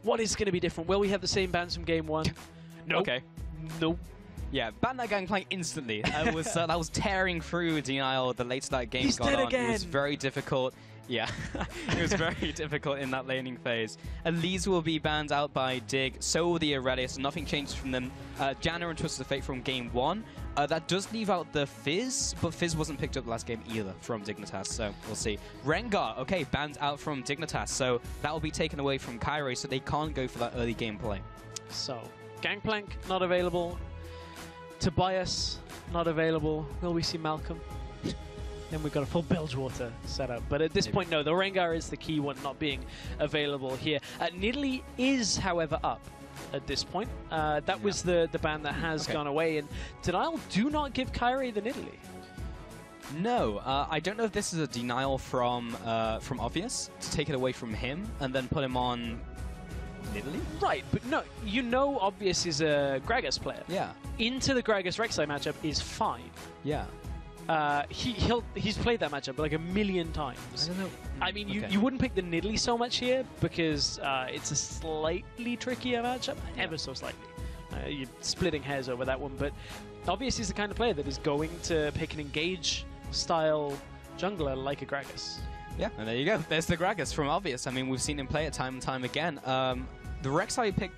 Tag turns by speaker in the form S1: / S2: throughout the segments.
S1: What is going to be different? Will we have the same bans from game one? No.
S2: Okay.
S1: Nope.
S2: Yeah, ban that Gangplank instantly. That was tearing through DNL the later that game got on.
S1: Again.
S2: It was very difficult. Yeah, it was very difficult in that laning phase. Elise will be banned out by Dig, so will the Aurelius. Nothing changes from them. Janna and Twisted Fate from game one. That does leave out the Fizz, but Fizz wasn't picked up last game either from Dignitas, so we'll see. Rengar, okay, banned out from Dignitas, so that will be taken away from Kyrie, so they can't go for that early gameplay.
S1: So, Gangplank not available. Tobias not available. Will we see Malcolm? Then we've got a full Bilgewater setup. But at this point, no, the Rengar is the key one not being available here. Nidalee is, however, up at this point. That was the ban that has gone away. And Denial do not give Kyrie the Nidalee.
S2: No, I don't know if this is a denial from Obvious to take it away from him and then put him on Nidalee?
S1: Right, but no, you know Obvious is a Gragas player.
S2: Yeah.
S1: Into the Gragas Rek'Sai matchup is fine.
S2: Yeah.
S1: He's played that matchup like a million times.
S2: I don't know.
S1: I mean, you wouldn't pick the Nidalee so much here because it's a slightly trickier matchup, ever so slightly. You're splitting hairs over that one, but Obvious is the kind of player that is going to pick an engage style jungler like a Gragas.
S2: Yeah, and there you go. There's the Gragas from Obvious. I mean, we've seen him play it time and time again. The Rek'Sai pick,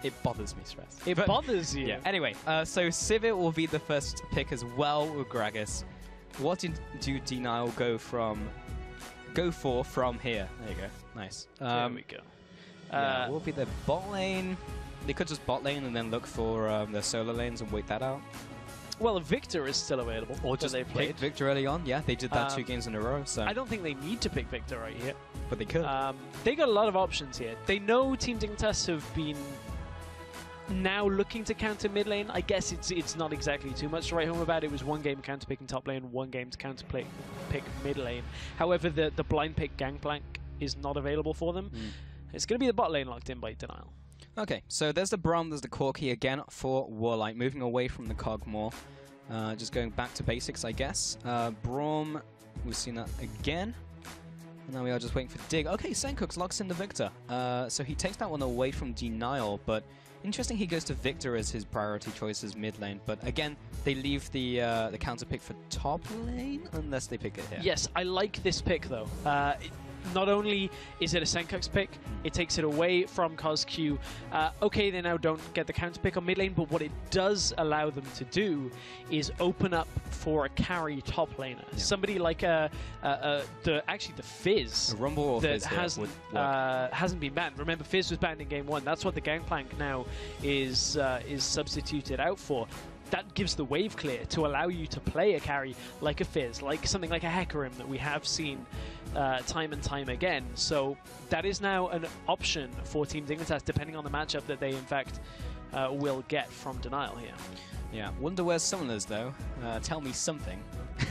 S2: it bothers me, Stress.
S1: It bothers you?
S2: Yeah. Anyway, so Sivir will be the first pick as well with Gragas. What do Denial go for from here? There you go. Nice.
S1: There we go.
S2: Yeah, will be the bot lane. They could just bot lane and then look for the solo lanes and wait that out.
S1: Well, Victor is still available.
S2: Or just pick Victor early on. Yeah, they did that 2 games in a row. So
S1: I don't think they need to pick Victor right here.
S2: But they could.
S1: They got a lot of options here. They know Team Dignitas have been now looking to counter mid lane. I guess it's not exactly too much to write home about. It was 1 game counter picking top lane, 1 game to counter pick mid lane. However, the blind pick Gangplank is not available for them. It's going to be the bot lane locked in by Denial.
S2: Okay, so there's the Braum, there's the Corki again for Warlight, moving away from the Cog more. Just going back to basics, I guess. Braum, we've seen that again. And now we are just waiting for Dig. Okay, Senkooks locks in the Victor. So he takes that one away from Denial, but interesting he goes to Victor as his priority choice as mid lane. But again, they leave the counter pick for top lane, unless they pick it here.
S1: Yes, I like this pick though. Not only is it a Senkooks pick, it takes it away from CosQ. Okay, they now don't get the counter pick on mid lane, but what it does allow them to do is open up for a carry top laner. Yeah. Somebody like actually the Fizz.
S2: A Rumble or
S1: that
S2: Fizz
S1: hasn't been banned. Remember, Fizz was banned in game 1. That's what the Gangplank now is substituted out for. That gives the wave clear to allow you to play a carry like a Fizz, like something like a Hecarim that we have seen time and time again. So that is now an option for Team Dignitas, depending on the matchup that they in fact will get from Denial here.
S2: Yeah, wonder where's Summoners though. Tell me something.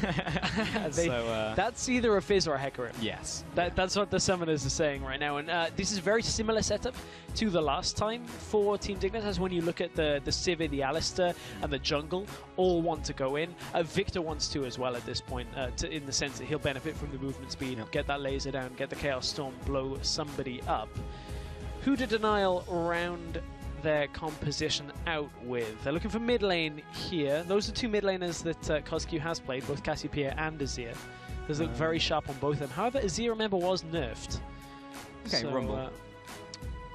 S1: That's either a Fizz or a Hecarim.
S2: Yes.
S1: That's what the Summoners are saying right now. And this is a very similar setup to the last time for Team Dignitas. When you look at the Sivir, the Alistar, and the jungle, all want to go in. Victor wants to as well at this point, in the sense that he'll benefit from the movement speed, get that laser down, get the Chaos Storm, blow somebody up. Who did Denial round their composition out with? They're looking for mid lane here. Those are 2 mid laners that CosQ has played, both Cassiopeia and Azir. Those look very sharp on both of them. However, Azir, remember, was nerfed.
S2: Okay, so, Rumble.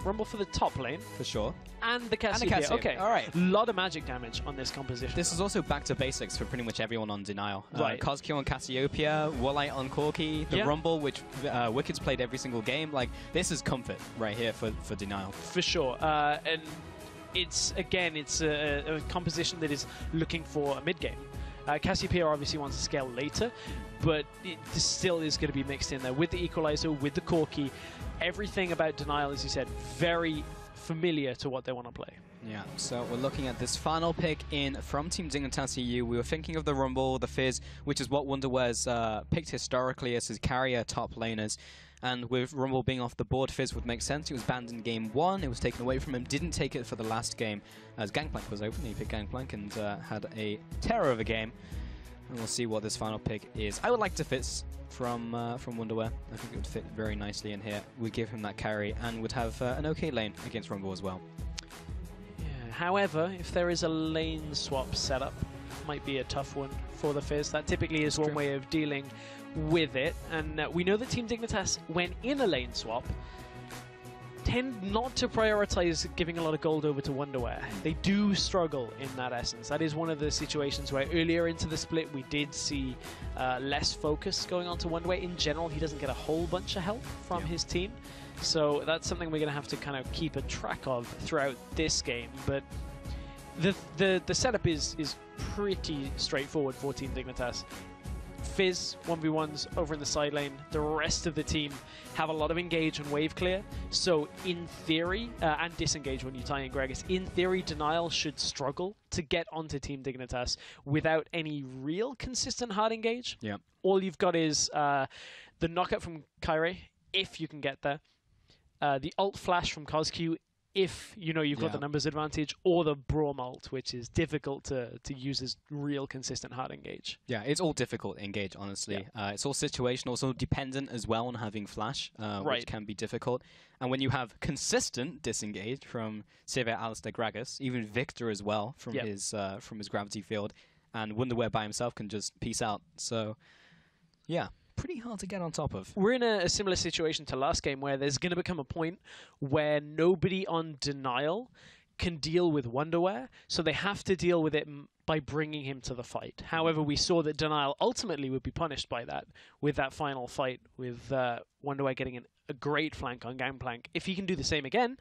S1: Rumble for the top lane.
S2: For sure.
S1: And the Cassiopeia. Okay,
S2: all right.
S1: A lot of magic damage on this composition.
S2: This is also back to basics for pretty much everyone on Denial.
S1: Right.
S2: CosQ on Cassiopeia, Warlight on Corki, the Rumble, which Wicked's played every single game. Like, this is comfort right here for Denial.
S1: For sure. And it's a composition that is looking for a mid game. Cassiopeia obviously wants to scale later, but this still is going to be mixed in there with the Equalizer, with the Corki. Everything about Denial, as you said, very familiar to what they want to play.
S2: Yeah, so we're looking at this final pick in from Team Dignitas EU. We were thinking of the Rumble, the Fizz, which is what Wonderware's picked historically as his carrier top laners. And with Rumble being off the board, Fizz would make sense. He was banned in game 1. It was taken away from him. Didn't take it for the last game as Gangplank was open. He picked Gangplank and had a terror of a game. And we'll see what this final pick is. I would like to Fizz from Wonderwear. I think it would fit very nicely in here. We'd give him that carry and would have an okay lane against Rumble as well.
S1: Yeah. However, if there is a lane swap setup, might be a tough one for the Fizz. That typically is one way of dealing with it. And we know that Team Dignitas, when in a lane swap, tend not to prioritize giving a lot of gold over to Wonderwear. They do struggle in that essence. That is one of the situations where earlier into the split we did see less focus going on to Wonderwear. In general, he doesn't get a whole bunch of help from his team. So that's something we're going to have to kind of keep a track of throughout this game. But the setup is pretty straightforward for Team Dignitas. Fizz 1v1s over in the side lane. The rest of the team have a lot of engage and wave clear. So in theory, and disengage when you tie in Gregus, in theory, Denial should struggle to get onto Team Dignitas without any real consistent hard engage.
S2: Yeah.
S1: All you've got is the knockup from Kyrie, if you can get there. The ult flash from CosQ, if you know you've got the numbers advantage, or the Braum ult, which is difficult to use as real consistent hard engage.
S2: Yeah, it's all difficult to engage, honestly. Yeah. It's all situational, also dependent as well on having flash, which can be difficult. And when you have consistent disengage from Sivir, Alistair, Gragas, even Victor as well from his gravity field, and Wonderwear by himself can just peace out. So, yeah. Pretty hard to get on top of.
S1: We're in a similar situation to last game where there's going to become a point where nobody on Denial can deal with Wonderwear, so they have to deal with it by bringing him to the fight. However, we saw that Denial ultimately would be punished by that with that final fight, with Wonderwear getting a great flank on Gangplank. If he can do the same again,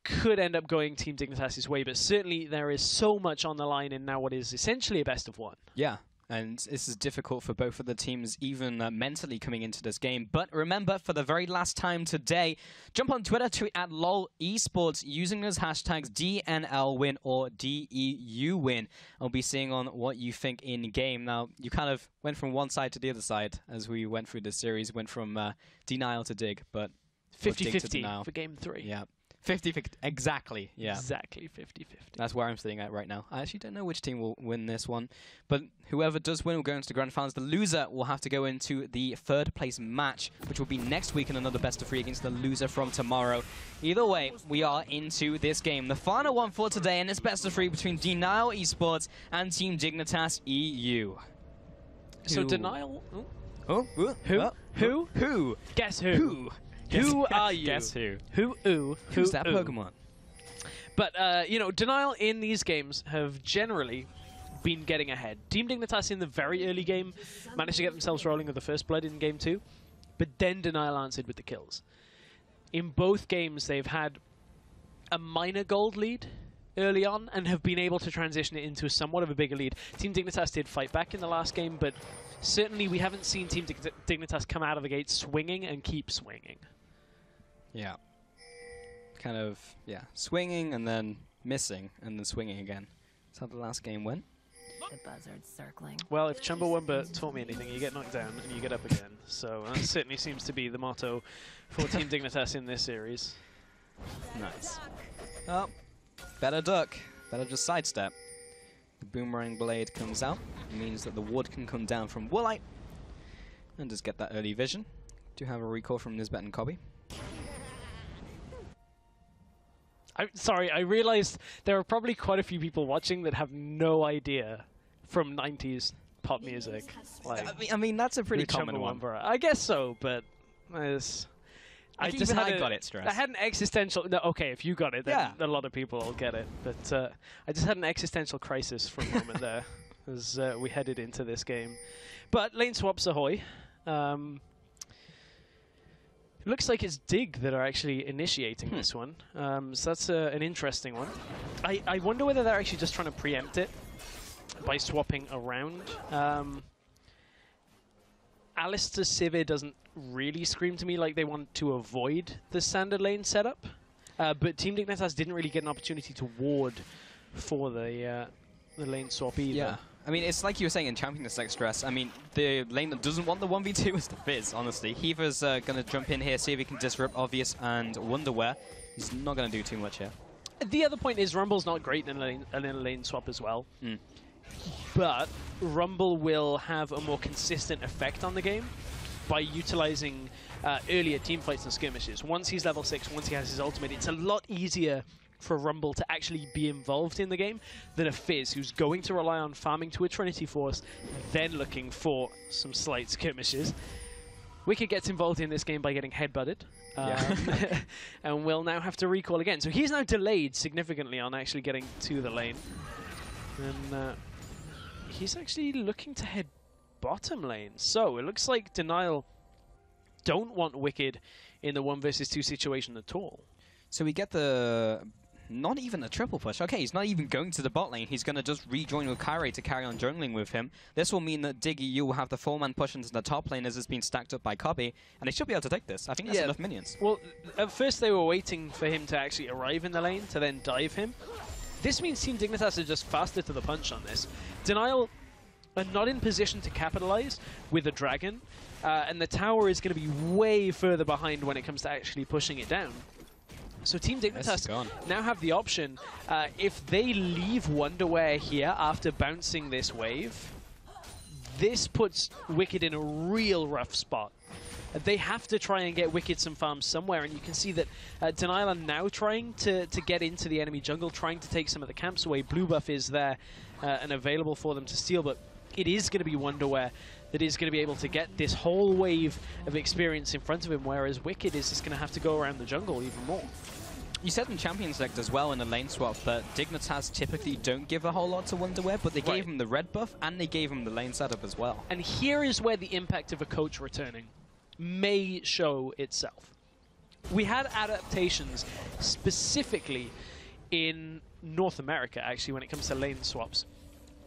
S1: could end up going Team Dignitas' way, but certainly there is so much on the line in now what is essentially a best of one.
S2: Yeah. And this is difficult for both of the teams, even mentally coming into this game. But remember, for the very last time today, jump on Twitter, tweet at LOL eSports using those hashtags DNL win or DEU win. I'll be seeing on what you think in game. Now, you kind of went from one side to the other side as we went through this series. Went from Denial to Dig, but
S1: 50-50 for game 3.
S2: Yeah. 50-50, exactly, yeah.
S1: Exactly 50-50.
S2: That's where I'm sitting at right now. I actually don't know which team will win this one, but whoever does win will go into the grand finals. The loser will have to go into the third place match, which will be next week in another best of 3 against the loser from tomorrow. Either way, we are into this game. The final one for today, and it's best of 3 between Denial eSports and Team Dignitas EU.
S1: So Denial...
S2: Oh? Who?
S1: Guess who? Who are you?
S2: Guess who?
S1: Who's
S2: that Pokemon?
S1: But, you know, Denial in these games have generally been getting ahead. Team Dignitas in the very early game managed to get themselves rolling with the first blood in game 2, but then Denial answered with the kills. In both games, they've had a minor gold lead early on and have been able to transition it into somewhat of a bigger lead. Team Dignitas did fight back in the last game, but certainly we haven't seen Team Dignitas come out of the gate swinging and keep swinging.
S2: Yeah. Kind of, yeah, swinging and then missing and then swinging again. That's how the last game went.
S3: The buzzard's circling.
S1: Well, if Chumbawamba taught me anything, you get knocked down and you get up again. So that certainly seems to be the motto for Team Dignitas in this series.
S2: Nice. Oh, better duck. Better just sidestep. The boomerang blade comes out. It means that the ward can come down from Woolite. And just get that early vision. Do have a recall from Nisbet and Cobby.
S1: Sorry, I realized there are probably quite a few people watching that have no idea from 90s pop music. Like,
S2: I mean that's a pretty common one.
S1: I guess so, but I just
S2: got it stressed.
S1: I had an existential... No, okay, if you got it, then a lot of people will get it. But I just had an existential crisis for a moment there as we headed into this game. But lane swaps ahoy. It looks like it's Dig that are actually initiating this one. So that's an interesting one. I wonder whether they're actually just trying to preempt it by swapping around. Alistair Sivir doesn't really scream to me like they want to avoid the standard lane setup. But Team Dignitas didn't really get an opportunity to ward for the lane swap either.
S2: Yeah. I mean, it's like you were saying in Champion the Select Stress. I mean, the lane that doesn't want the 1v2 is the Fizz, honestly. Heaver's going to jump in here, see if he can disrupt Obvious and Wonderwear. He's not going to do too much here.
S1: The other point is Rumble's not great in a lane swap as well. but Rumble will have a more consistent effect on the game by utilizing earlier team fights and skirmishes. Once he's level 6, once he has his ultimate, it's a lot easier for Rumble to actually be involved in the game than a Fizz, who's going to rely on farming to a Trinity Force, then looking for some slight skirmishes. Wicked gets involved in this game by getting headbutted, and will now have to recall again. So he's now delayed significantly on actually getting to the lane. And he's actually looking to head bottom lane. So it looks like DNL don't want Wicked in the 1 versus 2 situation at all.
S2: So we get the... not even a triple push. Okay, he's not even going to the bot lane. He's going to just rejoin with Kyrie to carry on jungling with him. This will mean that DEU will have the 4-man push into the top lane as it's been stacked up by Cobby, and they should be able to take this. I think that's enough minions.
S1: Well, at first they were waiting for him to actually arrive in the lane to then dive him. This means Team Dignitas are just faster to the punch on this. DNL are not in position to capitalize with a dragon, and the tower is going to be way further behind when it comes to actually pushing it down. So Team Dignitas now have the option, if they leave Wonderwear here after bouncing this wave, this puts Wicked in a real rough spot. They have to try and get Wicked some farms somewhere, and you can see that DNL are now trying to get into the enemy jungle, trying to take some of the camps away. Blue buff is there and available for them to steal, but it is going to be Wonderwear that is going to be able to get this whole wave of experience in front of him, whereas Wicked is just going to have to go around the jungle even more.
S2: You said in Champions Select as well in the lane swap that Dignitas typically don't give a whole lot to Wonderwear, but they gave him the red buff and they gave him the lane setup as well.
S1: And here is where the impact of a coach returning may show itself. We had adaptations specifically in North America, actually, when it comes to lane swaps,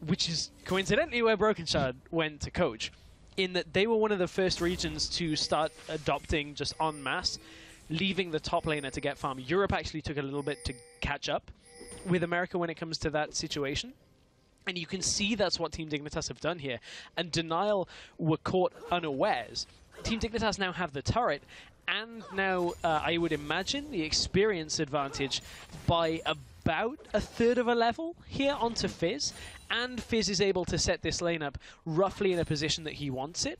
S1: which is coincidentally where Broken Shard went to coach, in that they were one of the first regions to start adopting just en masse, leaving the top laner to get farm. Europe actually took a little bit to catch up with America when it comes to that situation. And you can see that's what Team Dignitas have done here. And DNL were caught unawares. Team Dignitas now have the turret, and now I would imagine the experience advantage by about a third of a level here onto Fizz. And Fizz is able to set this lane up roughly in a position that he wants it.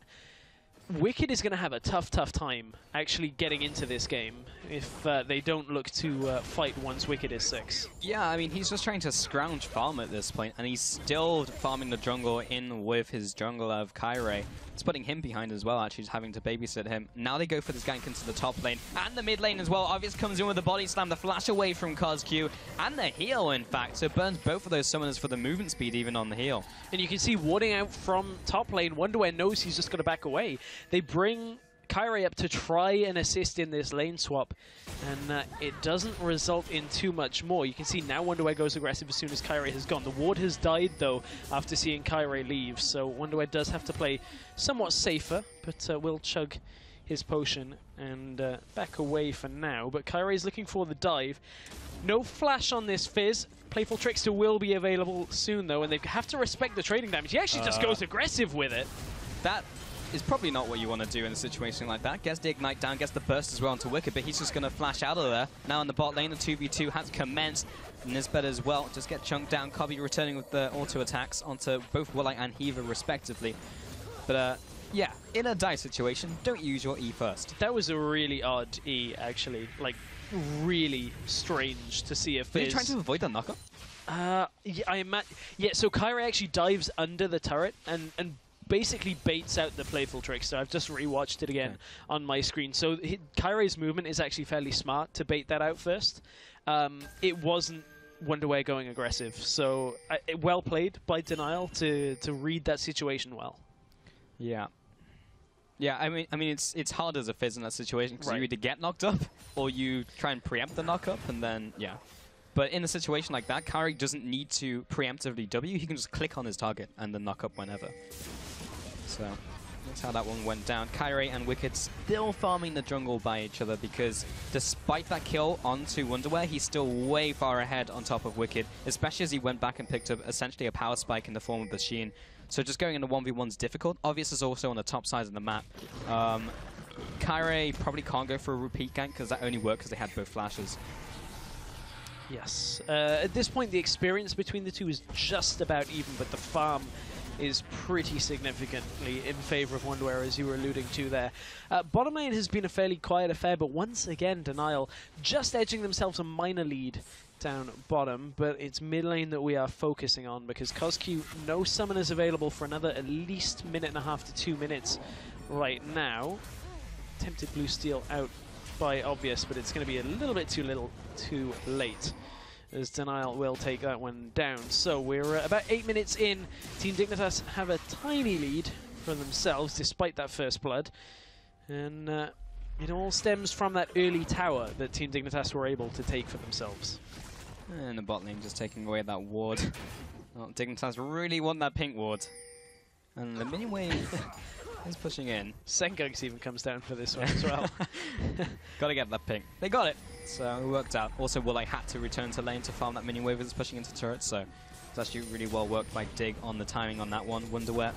S1: Wicked is going to have a tough time actually getting into this game if they don't look to fight once Wicked is 6.
S2: Yeah, I mean, he's just trying to scrounge farm at this point, and he's still farming the jungle in with his jungle of Kyrie. It's putting him behind as well, actually, just having to babysit him. Now they go for this gank into the top lane, and the mid lane as well. Obvious comes in with the body slam, the flash away from CosQ, and the heal, in fact. So it burns both of those summoners for the movement speed, even on the heal.
S1: And you can see warding out from top lane. Wonderwear knows he's just going to back away. They bring Kyrie up to try and assist in this lane swap, and it doesn't result in too much more. You can see now Wonderwear goes aggressive as soon as Kyrie has gone. The ward has died, though, after seeing Kyrie leave, so Wonderwear does have to play somewhat safer, but will chug his potion and back away for now. But Kyrie is looking for the dive. No flash on this Fizz. Playful Trickster will be available soon, though, and they have to respect the trading damage. He actually just goes aggressive with it.
S2: That is probably not what you want to do in a situation like that. Gets the Ignite down, gets the burst as well onto Wicked, but he's just going to flash out of there. Now in the bot lane, the 2v2 has commenced. Nisbet as well, just get chunked down. Cobby returning with the auto attacks onto both Woolite and Heaver respectively. But yeah, in a die situation, don't use your E first.
S1: That was a really odd E, actually. Like, really strange to see a Fizz.
S2: Are you trying to avoid the knockup?
S1: Yeah, so Kyrie actually dives under the turret and basically baits out the Playful Trickster. I've just rewatched it again on my screen. So Kyrie's movement is actually fairly smart to bait that out first. It wasn't Wonderwear going aggressive, so well played by DNL to read that situation well.
S2: Yeah. Yeah, I mean, it's hard as a Fizz in that situation because you either get knocked up or you try and preempt the knock up, and then But in a situation like that, Kyrie doesn't need to preemptively W. He can just click on his target and then knock up whenever. So that's how that one went down. Kyrie and Wicked still farming the jungle by each other because despite that kill onto Wonderwear, he's still way far ahead on top of Wicked, especially as he went back and picked up essentially a power spike in the form of the Sheen. So just going into 1v1 is difficult. Obvious is also on the top side of the map. Kyrie probably can't go for a repeat gank because that only worked because they had both flashes.
S1: Yes. At this point, the experience between the two is just about even, but the farm is pretty significantly in favor of Wonderwear, as you were alluding to there. Bottom lane has been a fairly quiet affair, but once again, Denial just edging themselves a minor lead down bottom, but it's mid lane that we are focusing on, because CosQ, no summoners available for another at least minute and a half to 2 minutes right now. Tempted Blue Steel out by Obvious, but it's going to be a little bit too late, as Denial will take that one down. So we're about 8 minutes in. Team Dignitas have a tiny lead for themselves, despite that first blood. And it all stems from that early tower that Team Dignitas were able to take for themselves.
S2: And the bot lane just taking away that ward. Well, Dignitas really want that pink ward. And the minion wave is pushing in.
S1: Sengunks even comes down for this one as well.
S2: Gotta get that pink. They got it, so it worked out. Also, Woolite had to return to lane to farm that minion wave that's pushing into turrets, so it's actually really well worked by Dig on the timing on that one. Wonderwear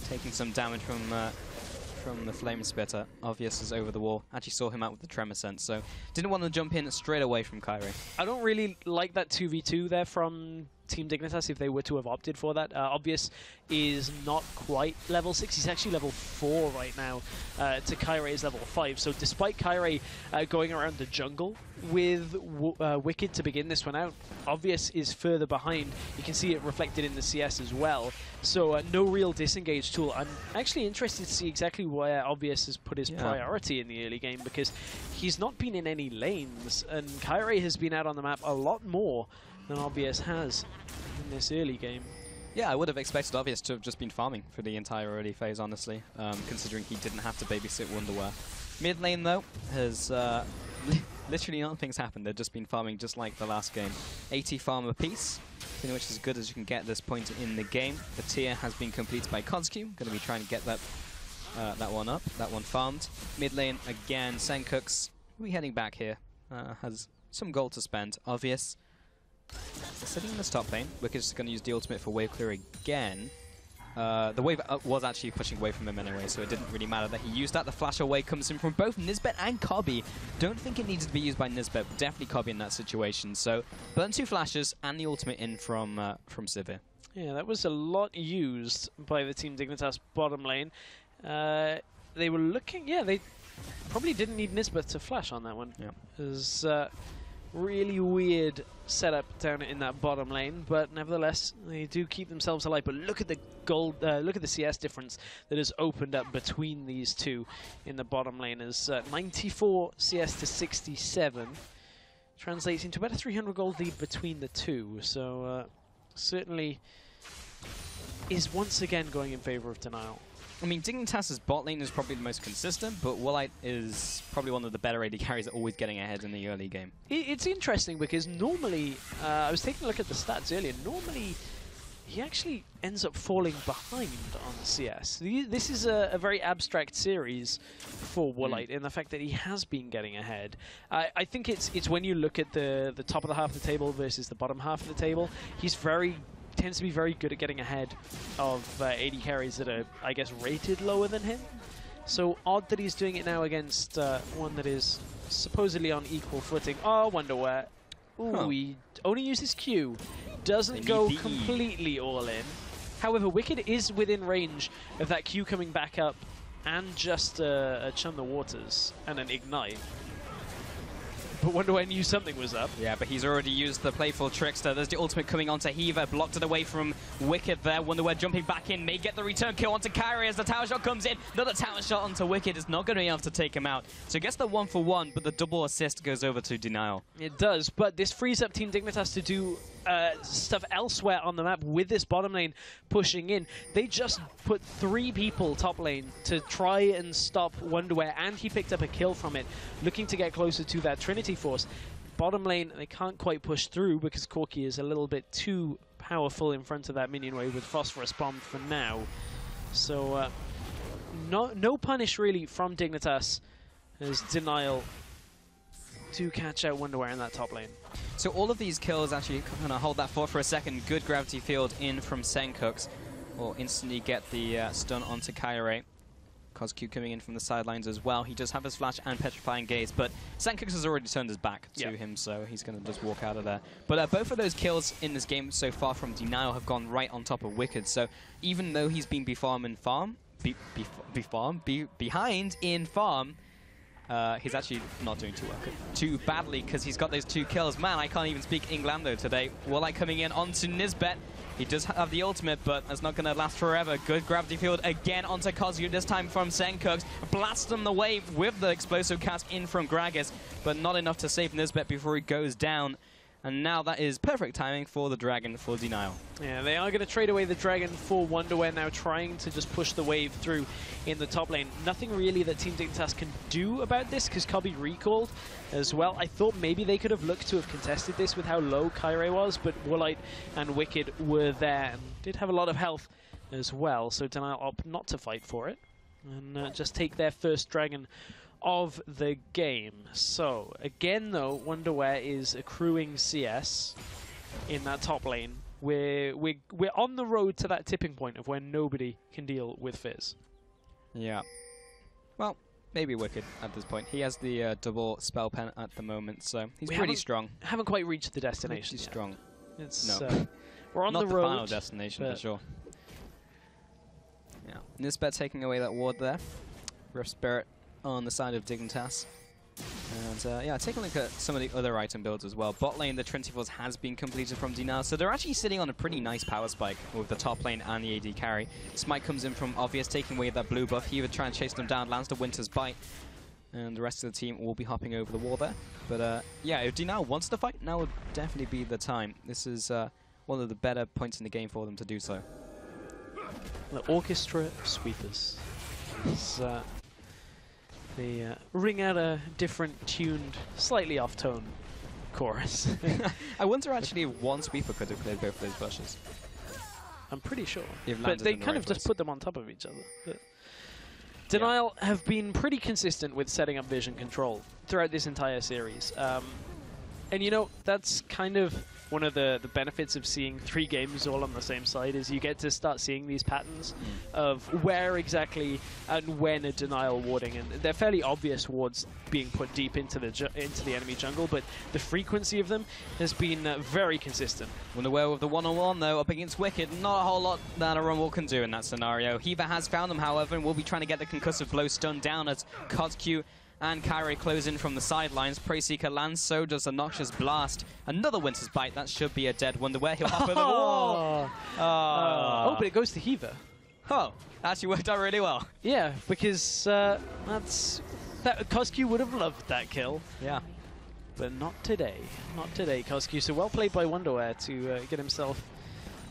S2: taking some damage from the Flame Spitter. Obvious is over the wall. Actually saw him out with the Tremor Sense, so didn't want to jump in straight away from Kyrie.
S1: I don't really like that 2v2 there from Team Dignitas if they were to have opted for that. Obvious is not quite level 6. He's actually level 4 right now to Kyrie's level 5. So despite Kyrie going around the jungle with Wicked to begin this one out, Obvious is further behind. You can see it reflected in the CS as well. So no real disengage tool. I'm actually interested to see exactly where Obvious has put his priority in the early game, because he's not been in any lanes, and Kyrie has been out on the map a lot more than Obvious has in this early game.
S2: Yeah, I would have expected Obvious to have just been farming for the entire early phase, honestly, considering he didn't have to babysit Wonderwear. Mid lane, though, has literally nothing's happened. They've just been farming just like the last game. 80 farm apiece, pretty much as good as you can get at this point in the game. The tier has been completed by CosQ. Going to be trying to get that one up, that one farmed. Mid lane, again, Senkux will be heading back here. Has some gold to spend. Obvious sitting in this top lane. Wicked's just going to use the ultimate for wave clear again. The wave was actually pushing away from him anyway, so it didn't really matter that he used that. The flash away comes in from both Nisbet and Cobby. Don't think it needed to be used by Nisbet, but definitely Cobby in that situation. So burn 2 flashes and the ultimate in from Sivir.
S1: Yeah, that was a lot used by the Team Dignitas bottom lane. They were looking, yeah, they probably didn't need Nisbet to flash on that one.
S2: Yeah.
S1: It was really weird setup down in that bottom lane, but nevertheless they do keep themselves alive. But look at the gold, look at the CS difference that has opened up between these two in the bottom lane. As 94 CS to 67 translates into about a 300 gold lead between the two. So certainly is once again going in favor of Denial.
S2: I mean, Dignitas' bot lane is probably the most consistent, but Woolite is probably one of the better AD carries, always getting ahead in the early game.
S1: It's interesting because normally, I was taking a look at the stats earlier, normally he actually ends up falling behind on CS. This is a very abstract series for Woolite in the fact that he has been getting ahead. I think it's when you look at the top of the half of the table versus the bottom half of the table, he's tends to be very good at getting ahead of AD carries that are, I guess, rated lower than him. So odd that he's doing it now against one that is supposedly on equal footing. Oh, Wonderwear. Ooh, he only uses Q. Doesn't go completely all in. However, Wicked is within range of that Q coming back up and just a Chum the Waters and an Ignite. But Wonderwear knew something was up.
S2: Yeah, but he's already used the Playful Trickster. There's the ultimate coming onto Heaver, blocked it away from Wicked there. Wonderwear jumping back in, may get the return kill onto Kyrie as the tower shot comes in. Another tower shot onto Wicked is not going to be able to take him out. So he gets the 1-for-1, but the double assist goes over to Denial.
S1: It does, but this frees up Team Dignitas to do stuff elsewhere on the map with this bottom lane pushing in. They just put 3 people top lane to try and stop Wonderwear, and he picked up a kill from it, looking to get closer to that Trinity Force. Bottom lane, they can't quite push through because Corki is a little bit too powerful in front of that minion wave with Phosphorus Bomb for now. So no punish really from Dignitas as Denial to catch out Wonderwear in that top lane.
S2: So all of these kills, actually, going to hold that for a second. Good gravity field in from Senkux. Will instantly get the stun onto Kyrie. Kozq coming in from the sidelines as well. He does have his flash and petrifying gaze, but Sankux has already turned his back to him, so he's going to just walk out of there. But both of those kills in this game so far from DNL have gone right on top of Wicked, so even though he's been behind in farm, he's actually not doing too badly because he's got those 2 kills. Man, I can't even speak Inglando today. Warlight coming in onto Nisbet. He does have the ultimate, but that's not going to last forever. Good gravity field again onto Kozq, this time from Senkux. Blasts him the wave with the explosive cast in from Gragas, but not enough to save Nisbet before he goes down. And now that is perfect timing for the Dragon for Denial.
S1: Yeah, they are going to trade away the Dragon for Wonderwear now, trying to just push the wave through in the top lane. Nothing really that Team Dignitas can do about this because Cubby recalled as well. I thought maybe they could have looked to have contested this with how low Kyrie was, but Warlight and Wicked were there and did have a lot of health as well. So Denial opt not to fight for it and just take their first Dragon of the game. So again though, Wonderwear is accruing CS in that top lane. We're on the road to that tipping point of where nobody can deal with Fizz.
S2: Yeah. Well, maybe Wicked at this point. He has the double spell pen at the moment, so he's pretty strong.
S1: Haven't quite reached the destination.
S2: Pretty strong.
S1: It's
S2: no.
S1: We're on
S2: Not
S1: the road.
S2: Not the final destination for sure. Yeah. Nisbet taking away that ward there. Rift Spirit on the side of Dignitas. And yeah, take a look at some of the other item builds as well. Bot lane, the Trinity Force has been completed from DNL, so they're actually sitting on a pretty nice power spike with the top lane and the AD carry. Smite comes in from Obvious, taking away that blue buff. He either try and chase them down, lands the Winter's Bite, and the rest of the team will be hopping over the wall there. But yeah, if DNL wants to fight, now would definitely be the time. This is one of the better points in the game for them to do so.
S1: The Orchestra of Sweepers. They ring out a different tuned, slightly off-tone chorus.
S2: I wonder actually if one sweeper could have cleared both of those bushes.
S1: I'm pretty sure. But they kind of just put them on top of each other. But Denial have been pretty consistent with setting up vision control throughout this entire series. And you know, that's kind of one of the benefits of seeing 3 games all on the same side, is you get to start seeing these patterns of where exactly and when a Denial warding, and they're fairly obvious wards being put deep into the enemy jungle, but the frequency of them has been very consistent.
S2: Wonderwear with the one-on-one though up against Wicked, not a whole lot that a Rumble can do in that scenario. Heaver has found them, however, and will be trying to get the concussive blow stunned down as Kozq and Kyrie close in from the sidelines. Preyseeker lands, so does a Noxious Blast. Another Winter's Bite, that should be a dead Wonderwear. He'll hop over the wall.
S1: Oh, but it goes to Heaver.
S2: Oh, actually worked out really well.
S1: Yeah, because Kozq would have loved that kill.
S2: Yeah.
S1: But not today. Not today, Kozq. So well played by Wonderwear to get himself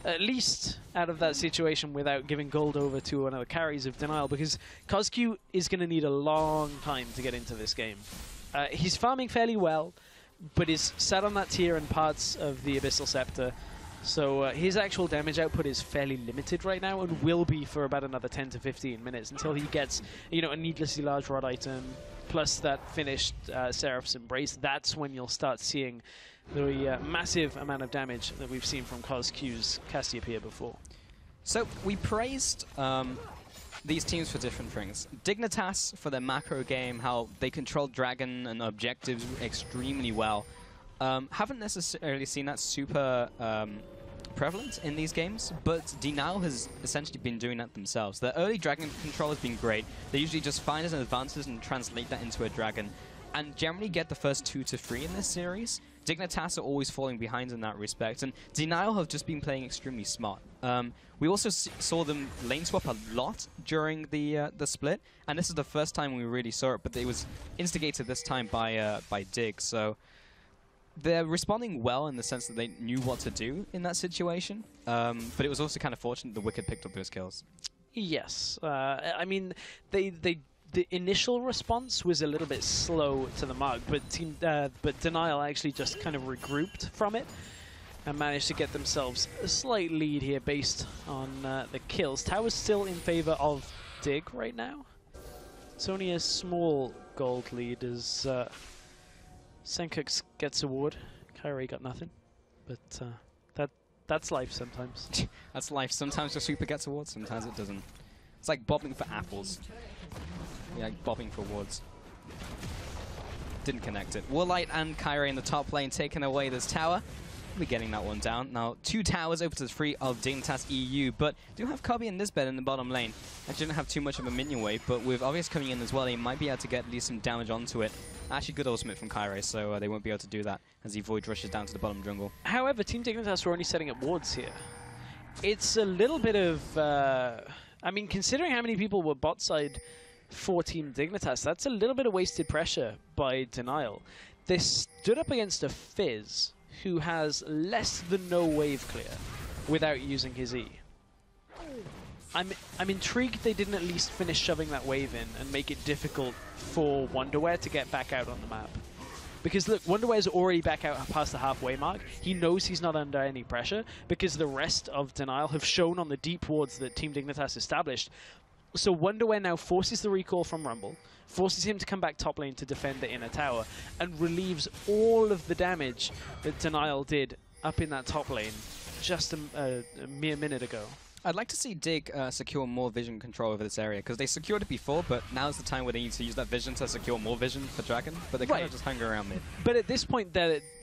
S1: at least out of that situation without giving gold over to one of the carries of Denial, because Kozq is going to need a long time to get into this game. He's farming fairly well, but is sat on that tier in parts of the Abyssal Scepter, so his actual damage output is fairly limited right now, and will be for about another 10 to 15 minutes until he gets, you know, a needlessly large rod item, plus that finished Seraph's Embrace. That's when you'll start seeing the massive amount of damage that we've seen from Kozq's Cassiopeia before.
S2: So we praised these teams for different things. Dignitas for their macro game, how they controlled Dragon and objectives extremely well. Haven't necessarily seen that super prevalent in these games, but DNL has essentially been doing that themselves. Their early Dragon control has been great. They usually just find an advantage and translate that into a Dragon, and generally get the first 2 to 3 in this series. Dignitas are always falling behind in that respect, and DNL have just been playing extremely smart. We also saw them lane swap a lot during the split, and this is the first time we really saw it, but it was instigated this time by Dig, so they're responding well in the sense that they knew what to do in that situation, but it was also kind of fortunate the Wicked picked up those kills.
S1: Yes, I mean, the initial response was a little bit slow to the mark, but Denial actually just kind of regrouped from it and managed to get themselves a slight lead here based on the kills. Tower's still in favor of Dig right now. It's only a small gold lead as Senkux gets a ward. Kyrie got nothing, but that's life sometimes.
S2: That's life. Sometimes the super gets a ward, sometimes it doesn't. It's like bobbing for apples. Yeah, like bobbing for wards. Didn't connect it. Warlight and Kyrie in the top lane taking away this tower. We're getting that one down. Now, 2 towers over to the 3 of Dignitas EU, but do have Cubby and Nisbet in the bottom lane. Actually didn't have too much of a minion wave, but with Obvious coming in as well, he might be able to get at least some damage onto it. Actually, good ultimate from Kyrie, so they won't be able to do that as he void rushes down to the bottom jungle.
S1: However, Team Dignitas were only setting up wards here. It's a little bit of... I mean, considering how many people were bot side for Team Dignitas, that's a little bit of wasted pressure by Denial. They stood up against a Fizz who has less than no wave clear without using his E. I'm intrigued they didn't at least finish shoving that wave in and make it difficult for Wonderwear to get back out on the map. Because look, Wonderwear's already back out past the halfway mark. He knows he's not under any pressure because the rest of Denial have shown on the deep wards that Team Dignitas established. So Wonderwear now forces the recall from Rumble, forces him to come back top lane to defend the inner tower, and relieves all of the damage that Denial did up in that top lane just a mere minute ago.
S2: I'd like to see Dig secure more vision control over this area, because they secured it before, but now's the time where they need to use that vision to secure more vision for Dragon, but they kind of just hung around mid.
S1: But at this point,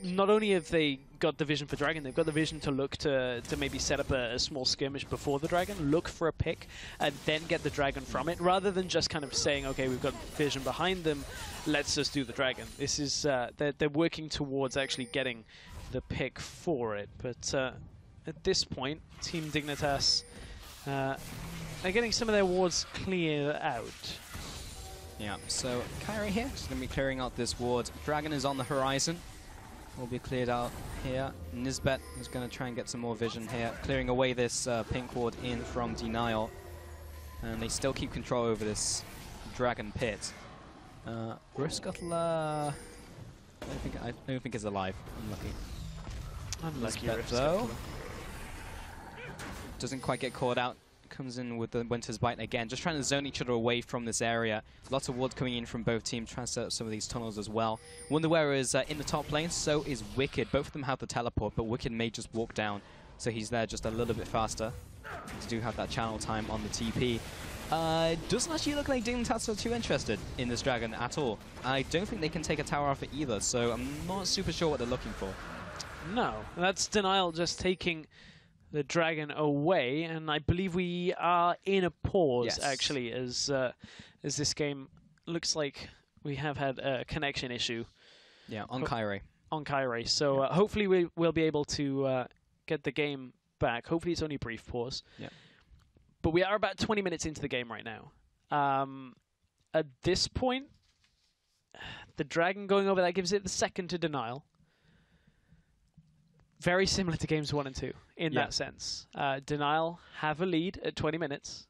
S1: not only have they got the vision for Dragon, they've got the vision to look to maybe set up a small skirmish before the Dragon, look for a pick, and then get the Dragon from it, rather than just kind of saying, okay, we've got vision behind them, let's just do the Dragon. This is, they're working towards actually getting the pick for it, but at this point, Team Dignitas, they're getting some of their wards cleared out.
S2: Yeah, so Kyrie here is going to be clearing out this ward. Dragon is on the horizon. Will be cleared out here. Nisbet is going to try and get some more vision here, clearing away this pink ward in from Denial. And they still keep control over this Dragon pit. Riftcuttler, I don't think is alive. Unlucky.
S1: Unlucky
S2: Nisbet, though. Doesn't quite get caught out. Comes in with the Winter's Bite again, just trying to zone each other away from this area. Lots of wards coming in from both teams, trying to set up some of these tunnels as well. Wonderwear is in the top lane, so is Wicked. Both of them have the teleport, but Wicked may just walk down, so he's there just a little bit faster. They do have that channel time on the TP. Doesn't actually look like Dignitas are too interested in this Dragon at all. I don't think they can take a tower off it either, so I'm not super sure what they're looking for. No, that's Denial just taking the Dragon away, and I believe we are in a pause, actually, as this game looks like we have had a connection issue. Yeah, on Kyrie.
S1: On Kyrie. So hopefully we'll be able to get the game back. Hopefully it's only a brief pause. Yeah. But we are about 20 minutes into the game right now. At this point, the Dragon going over, that gives it the second to Denial. Very similar to games 1 and 2 in that sense. Denial have a lead at 20 minutes,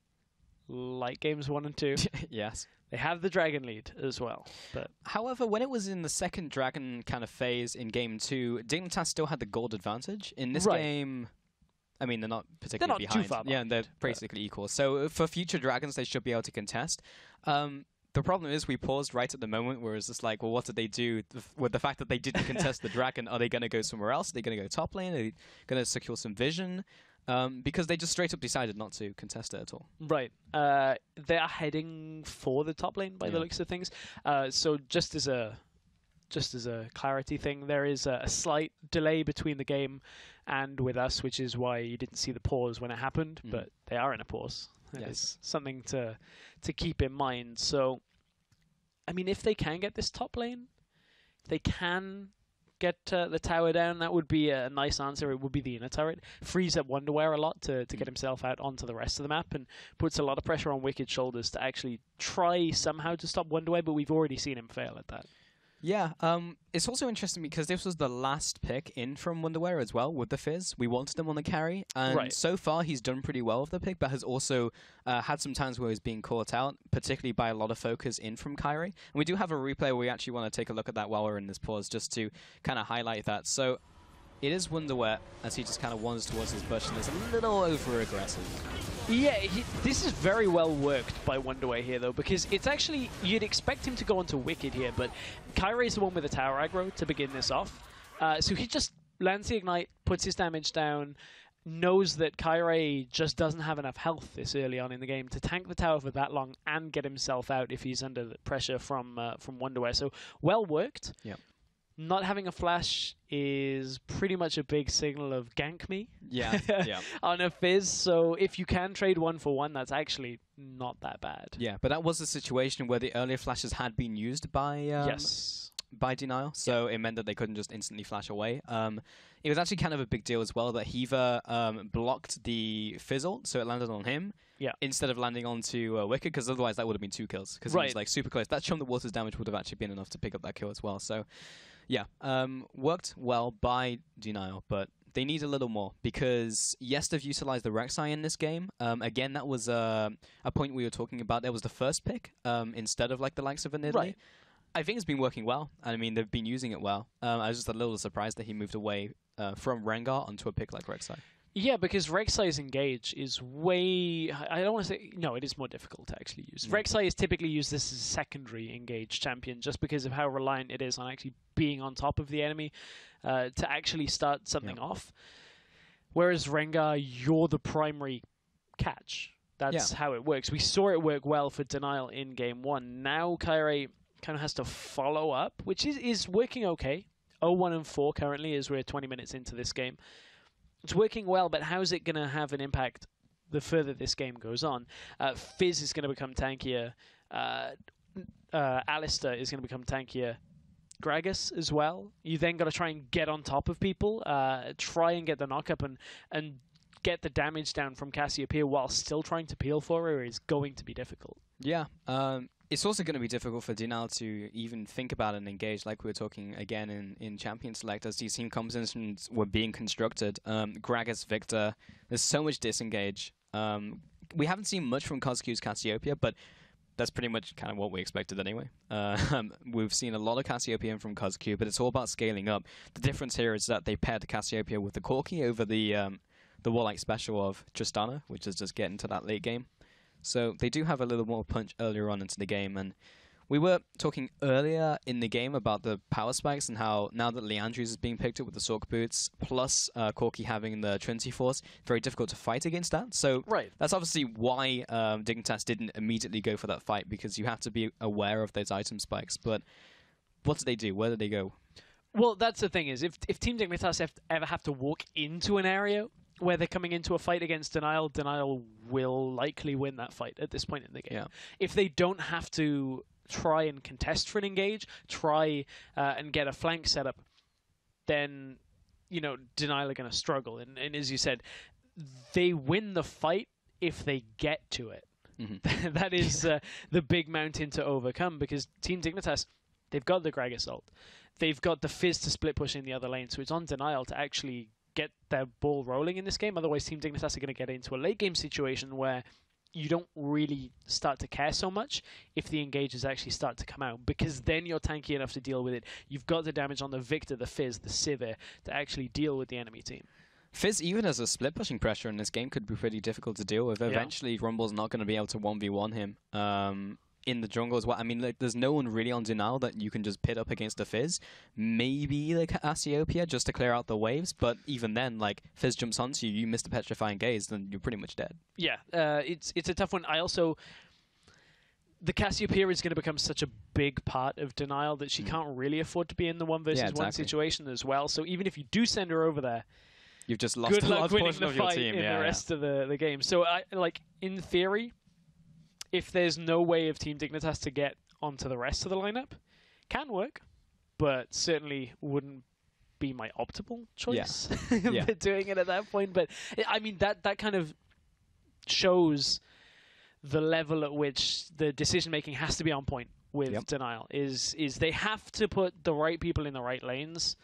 S1: like games 1 and 2.
S2: Yes.
S1: They have the Dragon lead as well. But
S2: however, when it was in the second Dragon kind of phase in game 2, Dignitas still had the gold advantage. In this game, I mean, they're not particularly behind.
S1: Too far behind.
S2: Yeah, they're basically equal. So for future Dragons, they should be able to contest. The problem is we paused right at the moment where it's just like, well, what did they do with the fact that they didn't contest the Dragon? Are they going to go somewhere else? Are they going to go top lane? Are they going to secure some vision? Because they just straight up decided not to contest it at all. Right.
S1: They are heading for the top lane by the looks of things. So just as a clarity thing, there is a slight delay between the game and with us, which is why you didn't see the pause when it happened, but they are in a pause. That is something to keep in mind. So, I mean, if they can get this top lane, if they can get the tower down, that would be a nice answer. It would be the inner turret. Frees up Wonderwear a lot to get himself out onto the rest of the map and puts a lot of pressure on Wicked's shoulders to actually try somehow to stop Wonderwear, but we've already seen him fail at that.
S2: Yeah, it's also interesting because this was the last pick in from Wonderwear as well with the Fizz. We wanted him on the carry, and so far he's done pretty well with the pick, but has also had some times where he's being caught out, particularly by a lot of focus in from Kyrie. And we do have a replay where we actually want to take a look at that while we're in this pause, just to kind of highlight that. So it is Wonderwear as he just kind of wanders towards his bush and is a little over-aggressive.
S1: Yeah, this is very well worked by Wonderwear here, though, because it's actually, you'd expect him to go onto Wicked here, but Kyrie's the one with the tower aggro to begin this off. So he just lands the Ignite, puts his damage down, knows that Kyrie just doesn't have enough health this early on in the game to tank the tower for that long and get himself out if he's under the pressure from Wonderwear. So well worked.
S2: Yep.
S1: Not having a flash is pretty much a big signal of gank me.
S2: Yeah, yeah.
S1: On a Fizz. So if you can trade 1-for-1, that's actually not that bad.
S2: Yeah, but that was a situation where the earlier flashes had been used by
S1: Yes.
S2: by Denial, so it meant that they couldn't just instantly flash away. It was actually kind of a big deal as well that Heaver blocked the Fizzle, so it landed on him.
S1: Yeah.
S2: Instead of landing onto Wicked, because otherwise that would have been 2 kills. Because
S1: Right.
S2: he was like super close. That Chum the Water's damage would have actually been enough to pick up that kill as well. So, yeah, worked well by Denial, but they need a little more because yes, they've utilized the Rek'Sai in this game. Again, that was a point we were talking about. That was the first pick instead of like the likes of an Italy.
S1: Right.
S2: I think it's been working well. I mean, they've been using it well. I was just a little surprised that he moved away from Rengar onto a pick like Rek'Sai.
S1: Yeah, because Rek'Sai's engage is way... I don't want to say... No, it is more difficult to actually use. Rek'Sai is typically used as a secondary engage champion just because of how reliant it is on actually being on top of the enemy to actually start something off. Whereas Rengar, you're the primary catch. That's how it works. We saw it work well for Denial in Game 1. Now Kyrie kind of has to follow up, which is working okay. 0-1-4 currently as we're 20 minutes into this game. It's working well, but how's it going to have an impact the further this game goes on? Fizz is going to become tankier. Alistair is going to become tankier. Gragas as well. You then got to try and get on top of people, try and get the knock-up and get the damage down from Cassiopeia while still trying to peel for her is going to be difficult.
S2: Yeah, it's also going to be difficult for Dinal to even think about and engage, like we were talking again in Champion Select, as these team compositions were being constructed. Gragas, Victor, there's so much disengage. We haven't seen much from Coscue's Cassiopeia, but that's pretty much kind of what we expected anyway. We've seen a lot of Cassiopeia from Coscue, but it's all about scaling up. The difference here is that they paired the Cassiopeia with the Corki over the Warlike special of Tristana, which is just getting to that late game. So they do have a little more punch earlier on into the game, and we were talking earlier in the game about the power spikes and how now that Leandrius is being picked up with the Sork boots, plus Corki having the Trinity Force, very difficult to fight against that. So that's obviously why Dignitas didn't immediately go for that fight, because you have to be aware of those item spikes. But what do they do? Where do they go?
S1: Well, that's the thing is, if Team Dignitas ever have to walk into an area where they're coming into a fight against Denial, Denial will likely win that fight at this point in the game. Yeah. If they don't have to try and contest for an engage, try and get a flank set up, then, you know, Denial are going to struggle. And as you said, they win the fight if they get to it. Mm-hmm. That is the big mountain to overcome, because Team Dignitas, they've got the Gragas ult. They've got the Fizz to split push in the other lane, so it's on Denial to actually get their ball rolling in this game. Otherwise, Team Dignitas are going to get into a late game situation where you don't really start to care so much if the engages actually start to come out, because then you're tanky enough to deal with it. You've got the damage on the Victor, the Fizz, the Sivir to actually deal with the enemy team.
S2: Fizz, even as a split pushing pressure in this game, could be pretty difficult to deal with. Eventually, Rumble's not going to be able to 1v1 him in the jungle as well. I mean, like, there's no one really on Denial that you can just pit up against a Fizz. Maybe like Cassiopeia just to clear out the waves, but even then, like, Fizz jumps onto you, you miss the Petrifying Gaze, then you're pretty much dead. Yeah,
S1: it's a tough one. I also... The Cassiopeia is going to become such a big part of Denial that she can't really afford to be in the 1v1 situation as well. So even if you do send her over there,
S2: you've just lost a large portion of your team
S1: in the rest of the game. So, in theory, if there's no way of Team Dignitas to get onto the rest of the lineup, can work, but certainly wouldn't be my optimal choice for doing it at that point. But I mean, that kind of shows the level at which the decision making has to be on point with Denial. Is they have to put the right people in the right lanes.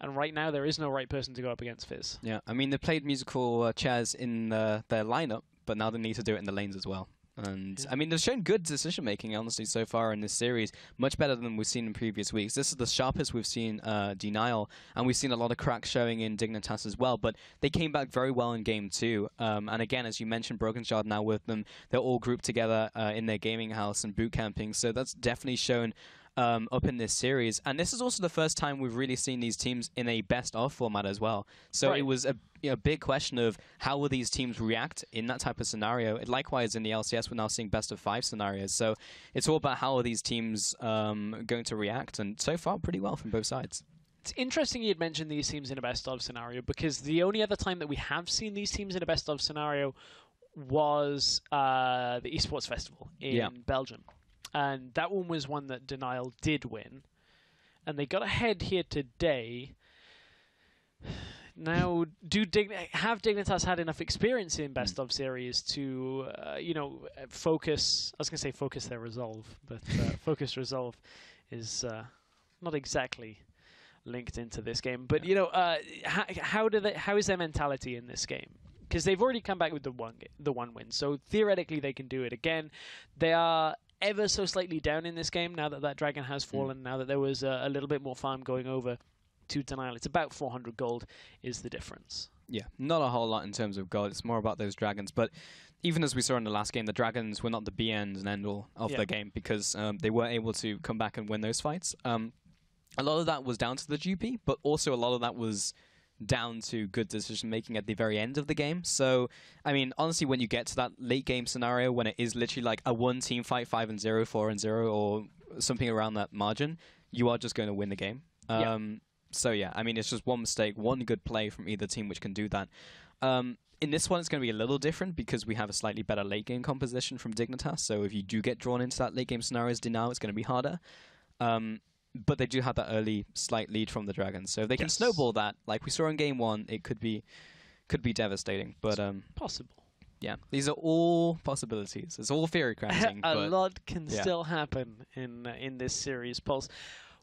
S1: And right now, there is no right person to go up against Fizz.
S2: Yeah, I mean, they played musical chairs in their lineup, but now they need to do it in the lanes as well. And, I mean, they've shown good decision-making, honestly, so far in this series. Much better than we've seen in previous weeks. This is the sharpest we've seen Denial, and we've seen a lot of cracks showing in Dignitas as well. But they came back very well in Game 2. And again, as you mentioned, Broken Shard now with them. They're all grouped together in their gaming house and boot camping. So that's definitely shown up in this series. And this is also the first time we've really seen these teams in a best-of format as well. So it was a big question of how will these teams react in that type of scenario. Likewise, in the LCS, we're now seeing best-of-5 scenarios. So it's all about how are these teams going to react. And so far, pretty well from both sides.
S1: It's interesting you'd mentioned these teams in a best-of scenario, because the only other time that we have seen these teams in a best-of scenario was the eSports Festival in Belgium. And that one was one that DNL did win. And they got ahead here today. Now, have Dignitas had enough experience in best-of series to, focus... I was going to say focus their resolve, but focus resolve is not exactly linked into this game. But, how is their mentality in this game? Because they've already come back with the one win, so theoretically they can do it again. They are ever so slightly down in this game now that that dragon has fallen, now that there was a little bit more farm going over to DNL. It's about 400 gold is the difference. Yeah,
S2: not a whole lot in terms of gold. It's more about those dragons. But even as we saw in the last game, the dragons were not the be end and end all of the game, because they weren't able to come back and win those fights. A lot of that was down to the GP, but also a lot of that was down to good decision-making at the very end of the game. So, I mean, honestly, when you get to that late-game scenario, when it is literally like a one-team fight, 5-0, 4-0, or something around that margin, you are just going to win the game. So, yeah, I mean, it's just one mistake, one good play from either team which can do that. In this one, it's going to be a little different because we have a slightly better late-game composition from Dignitas. So if you do get drawn into that late-game scenario as DNL, it's going to be harder. But they do have that early slight lead from the Dragons. So if they can snowball that, like we saw in Game 1, it could be devastating. But
S1: possible.
S2: Yeah, these are all possibilities. It's all theory crafting.
S1: A lot can still happen in this series, Pulse.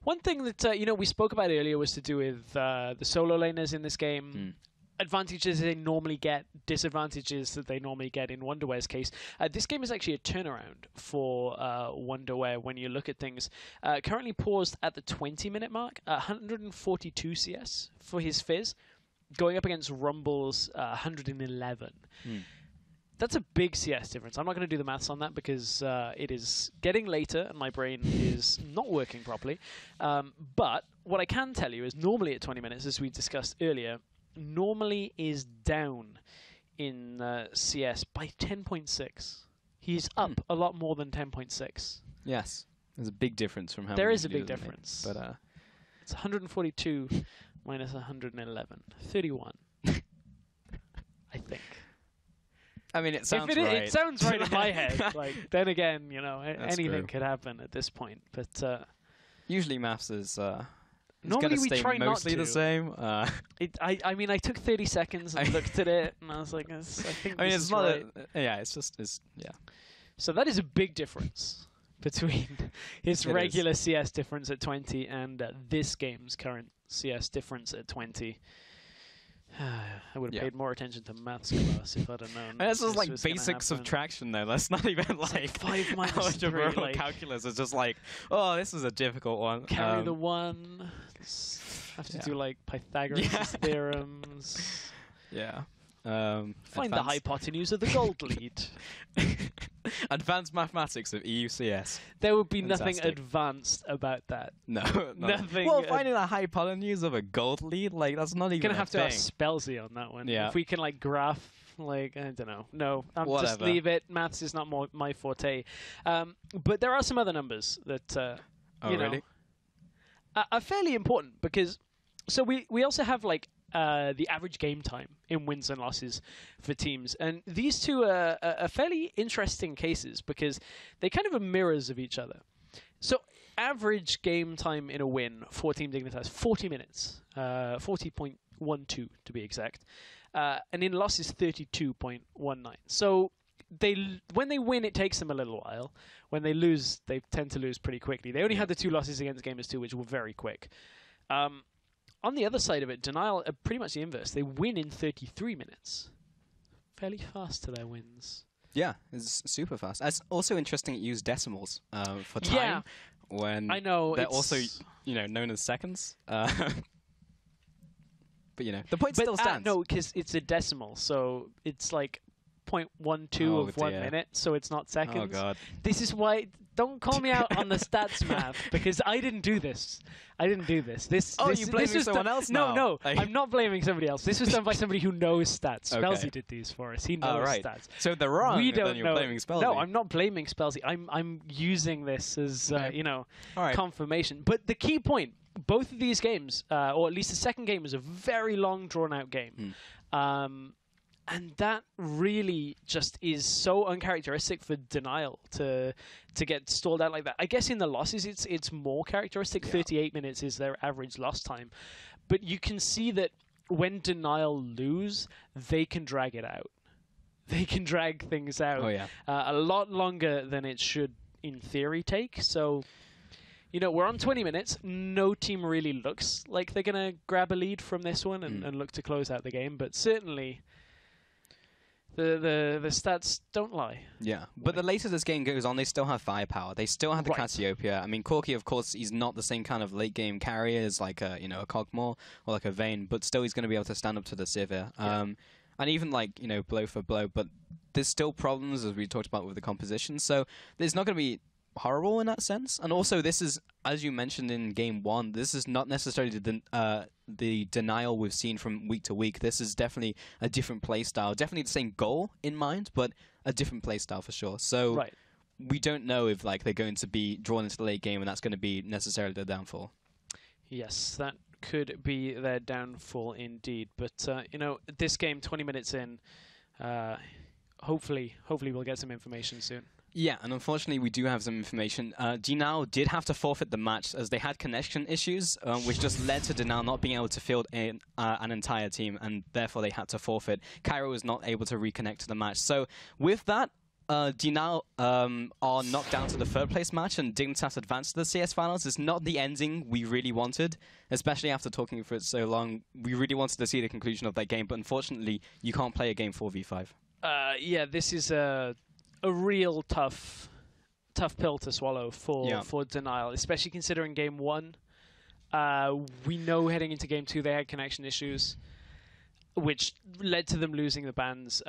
S1: One thing that we spoke about earlier was to do with the solo laners in this game. Advantages they normally get, disadvantages that they normally get in Wonderware's case. This game is actually a turnaround for Wonderware when you look at things. Currently paused at the 20-minute mark, 142 CS for his Fizz, going up against Rumble's 111. That's a big CS difference. I'm not going to do the maths on that because it is getting later and my brain is not working properly. But what I can tell you is normally at 20 minutes, as we discussed earlier, normally is down in CS by 10.6. He's up a lot more than 10.6.
S2: Yes, there's a big difference from how
S1: there is a big difference.
S2: But
S1: it's 142 minus 111, 31. I think.
S2: I mean, it sounds right.
S1: It sounds right in my head. Like, then again, anything could happen at this point. But
S2: usually, maths is.
S1: Normally we try not to.
S2: Mostly the same.
S1: I mean, I took 30 seconds and looked at it, and I was like, I think this is right. So that is a big difference between his regular CS difference at 20 and this game's current CS difference at 20. I would have paid more attention to maths class if I'd have known.
S2: And it's just like basic subtraction, though. That's not even like
S1: 5 minus
S2: algebra
S1: 3, like
S2: calculus. It's just like, oh, this is a difficult one.
S1: Carry the 1. Have to do like Pythagoras theorems.
S2: Yeah.
S1: Find the hypotenuse of the gold lead.
S2: Advanced mathematics of EUCS.
S1: There would be nothing advanced about that.
S2: No,
S1: nothing.
S2: Well, finding the hypotenuse of a gold lead, like that's not even.
S1: Gonna have to ask Spellsy on that one.
S2: Yeah.
S1: If we can like graph, like I don't know. No, just
S2: Whatever.
S1: leave it. Maths is not my forte. But there are some other numbers that
S2: really?
S1: are fairly important because we also have like the average game time in wins and losses for teams. And these two are fairly interesting cases because they kind of are mirrors of each other. So average game time in a win for Team Dignitas, 40 minutes, 40.12 to be exact. And in losses, 32.19. So when they win, it takes them a little while. When they lose, they tend to lose pretty quickly. They only had the 2 losses against Gamers 2, which were very quick. On the other side of it, DNL are pretty much the inverse. They win in 33 minutes. Fairly fast to their wins.
S2: Yeah, it's super fast. It's also interesting it used decimals for time.
S1: Yeah,
S2: when
S1: I know
S2: they're also known as seconds. But the point still stands.
S1: No, because it's a decimal, so it's like 0.12 of 1 minute, so it's not seconds.
S2: Oh god.
S1: This is why. Don't call me out on the stats math, because I didn't do this. I didn't do this.
S2: You're blaming someone else now?
S1: No, I'm not blaming somebody else. This was done by somebody who knows stats.
S2: Okay.
S1: Spellsy did these for us. He knows stats.
S2: So they're wrong.
S1: We don't
S2: then you're
S1: know.
S2: blaming Spellsy.
S1: No, I'm not blaming Spellsy. I'm using this as confirmation. But the key point: both of these games, or at least the second game, was a very long, drawn-out game. And that really just is so uncharacteristic for Denial to get stalled out like that. I guess in the losses, it's more characteristic. 38 minutes is their average loss time. But you can see that when Denial lose, they can drag it out. They can drag things out a lot longer than it should, in theory, take. So, you know, we're on 20 minutes. No team really looks like they're going to grab a lead from this one and look to close out the game. But certainly, the stats don't lie.
S2: Yeah, but the later this game goes on, they still have firepower. They still have the Cassiopeia. I mean, Corki, of course, he's not the same kind of late game carrier as like a a Cogmore or like a Vayne, but still he's going to be able to stand up to the Sivir. And even like blow for blow. But there's still problems, as we talked about, with the composition. So there's not going to be horrible in that sense. And also, this is, as you mentioned in Game 1, this is not necessarily the Denial we've seen from week to week. This is definitely a different playstyle. Definitely the same goal in mind, but a different playstyle for sure. So we don't know if like they're going to be drawn into the late game and that's going to be necessarily their downfall.
S1: Yes, that could be their downfall indeed. But, this game, 20 minutes in, hopefully we'll get some information soon.
S2: Yeah, and unfortunately we do have some information. DNL did have to forfeit the match as they had connection issues, which just led to DNL not being able to field an entire team, and therefore they had to forfeit. Cairo was not able to reconnect to the match. So with that, DNL are knocked down to the third place match, and Dignitas advanced to the CS finals. It's not the ending we really wanted, especially after talking for it so long. We really wanted to see the conclusion of that game, but unfortunately you can't play a game 4v5.
S1: Yeah, this is a real tough pill to swallow for Denial, especially considering Game 1. We know heading into Game 2 they had connection issues, which led to them losing the bans.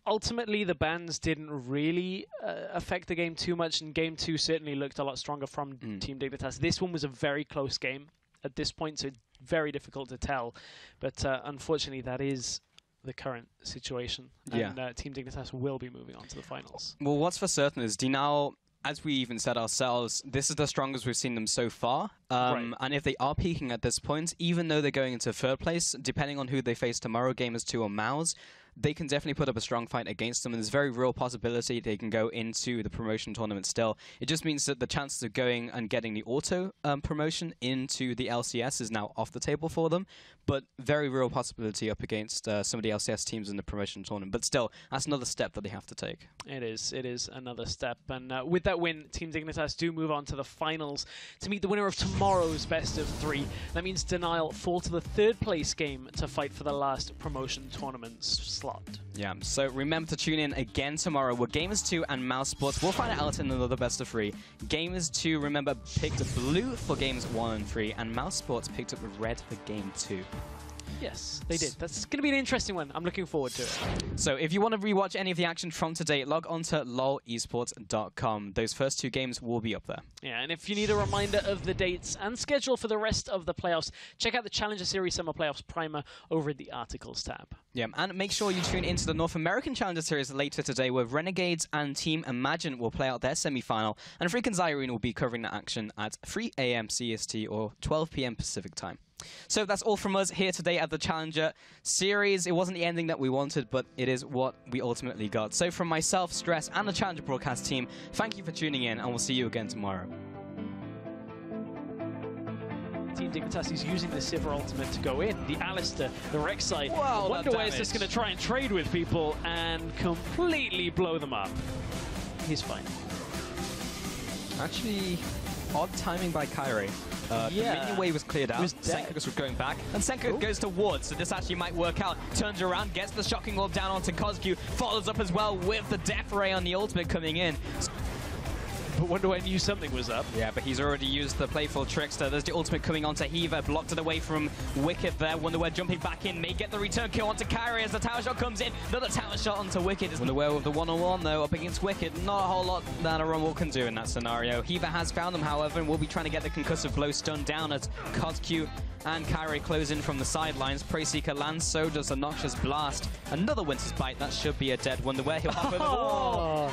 S1: Ultimately, the bans didn't really affect the game too much, and Game 2 certainly looked a lot stronger from Team Dignitas. This one was a very close game at this point, so very difficult to tell. But unfortunately, that is the current situation, and Team Dignitas will be moving on to the finals.
S2: Well, what's for certain is DNL, as we even said ourselves, this is the strongest we've seen them so far. And if they are peaking at this point, even though they're going into third place, depending on who they face tomorrow, Gamers 2 or MOUZ, they can definitely put up a strong fight against them, and there's a very real possibility they can go into the promotion tournament still. It just means that the chances of going and getting the auto promotion into the LCS is now off the table for them, but very real possibility up against some of the LCS teams in the promotion tournament. But still, that's another step that they have to take.
S1: It is another step, and with that win, Team Dignitas do move on to the finals to meet the winner of tomorrow's best of 3. That means Denial fall to the third place game to fight for the last promotion tournament slot.
S2: Yeah, so remember to tune in again tomorrow where Gamers 2 and MOUZ Sports will find out in another best of 3. Gamers 2, remember, picked blue for games 1 and 3, and MOUZ Sports picked up red for game 2.
S1: Yes, they did. That's going to be an interesting one. I'm looking forward to it.
S2: So if you want to rewatch any of the action from today, log on to lolesports.com. Those first 2 games will be up there.
S1: Yeah, and if you need a reminder of the dates and schedule for the rest of the playoffs, check out the Challenger Series Summer Playoffs Primer over at the Articles tab.
S2: Yeah, and make sure you tune into the North American Challenger Series later today, where Renegades and Team Imagine will play out their semi-final, and Freakin' Zyrene will be covering the action at 3 AM CST or 12 PM Pacific time. So that's all from us here today at the Challenger Series. It wasn't the ending that we wanted, but it is what we ultimately got. So from myself, Stress, and the Challenger broadcast team, thank you for tuning in, and we'll see you again tomorrow.
S1: Team Dignitas is using the Sivir ultimate to go in. The Alistair, the Rek'Sai.
S2: Wow,
S1: Wonderway is just going to try and trade with people and completely blow them up. He's fine.
S2: Actually, odd timing by Kyrie. The minion wave was cleared out. Senka was going back, and Senka goes to Ward, so this actually might work out. Turns around, gets the shocking orb down onto Cosq, follows up as well with the Death Ray on the ultimate coming in.
S1: but Wonderwear knew something was up.
S2: Yeah, but he's already used the Playful Trickster. There's the ultimate coming onto Heaver, blocked it away from Wicked there. Wonderwear jumping back in, may get the return kill onto Carry as the tower shot comes in. Another tower shot onto Wicked. Wonderwear with the one-on-one though, up against Wicked. Not a whole lot that a Rumble can do in that scenario. Heaver has found them, however, and will be trying to get the concussive blow stun down as Q and Kyrie close in from the sidelines. Preyseeker lands, so does a Noxious Blast. Another Winter's Bite, that should be a dead Wonderwear. He'll hop over the wall.